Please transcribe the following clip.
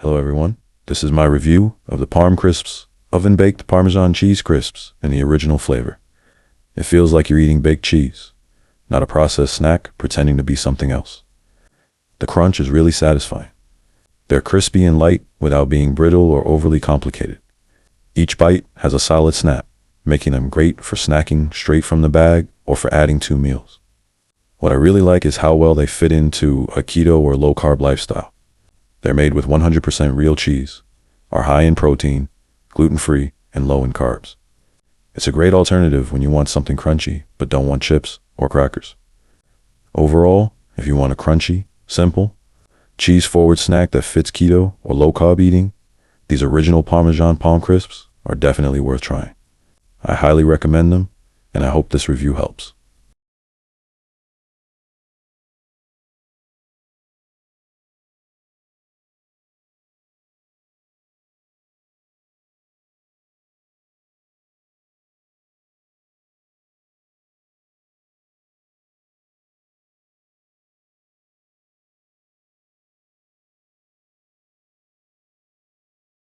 Hello everyone, this is my review of the Parmcrisps oven-baked Parmesan cheese crisps in the original flavor. It feels like you're eating baked cheese, not a processed snack pretending to be something else. The crunch is really satisfying. They're crispy and light without being brittle or overly complicated. Each bite has a solid snap, making them great for snacking straight from the bag or for adding to meals. What I really like is how well they fit into a keto or low-carb lifestyle. They're made with 100% real cheese, are high in protein, gluten-free, and low in carbs. It's a great alternative when you want something crunchy but don't want chips or crackers. Overall, if you want a crunchy, simple, cheese-forward snack that fits keto or low-carb eating, these original Parmesan Parmcrisps are definitely worth trying. I highly recommend them, and I hope this review helps.